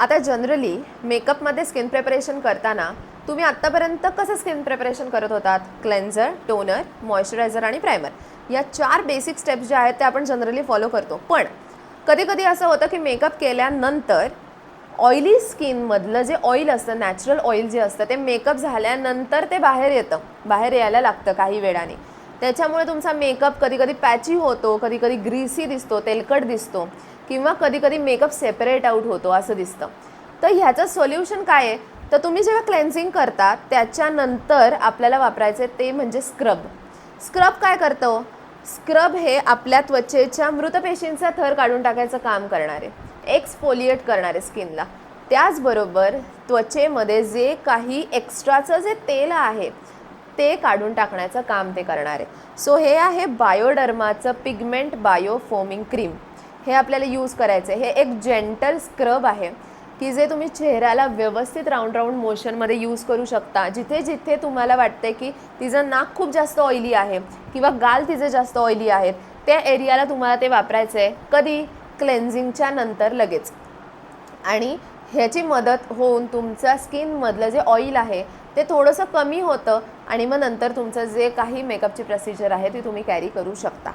आता जनरली मेकअपमध्ये skin preparation करताना तुम्ही आत्तापर्यंत कसं स्किन प्रिपरेशन करत होतात? क्लेन्झर, टोनर, मॉइश्चरायझर आणि प्रायमर या 4 बेसिक स्टेप्स ज्या आहेत त्या आपण जनरली फॉलो करतो. पण कधी कधी असं होतं की मेकअप केल्यानंतर ऑइली स्किनमधलं जे ऑइल असतं, नॅचरल ऑइल जे असतं ते मेकअप झाल्यानंतर ते बाहेर यायला लागतं काही वेळाने. त्याच्यामुळे तुमचा मेकअप कधी कधी पॅची होतो, कधी कधी ग्रीसी दिसतो, तेलकट दिसतो किंवा कधी कधी मेकअप सेपरेट आउट होतो असं दिसतं. तर ह्याचं सोल्युशन काय आहे? तर तुम्ही जेव्हा क्लेन्झिंग करता त्याच्यानंतर आपल्याला वापरायचे ते म्हणजे स्क्रब. स्क्रब काय करतं? स्क्रब हे आपल्या त्वचेच्या मृतपेशींचा थर काढून टाकायचं काम करणारे, एक्सफोलिएट करणारे स्किनला. त्याचबरोबर त्वचेमध्ये जे काही एक्स्ट्राचं जे तेल आहे ते काढून टाकण्याचं काम ते करणारे. सो हे आहे बायोडर्माचं पिगमेंट बायो फोमिंग क्रीम. हे आपल्याला यूज करायचं आहे. हे एक जेंटल स्क्रब आहे की जे तुम्ही चेहऱ्याला व्यवस्थित राऊंड मोशनमध्ये यूज करू शकता. जिथे जिथे तुम्हाला वाटते की तिचं नाक खूप जास्त ऑइली आहे किंवा गाल तिचे जास्त ऑइली आहेत त्या एरियाला तुम्हाला ते वापरायचं आहे. कधी? क्लेन्झिंगच्या नंतर लगेच. आणि ह्याची मदत होऊन तुमच्या स्किनमधलं जे ऑइल आहे ते थोडंसं कमी होतं आणि मग नंतर तुमचं जे काही मेकअपची प्रोसिजर आहे ती तुम्ही कॅरी करू शकता.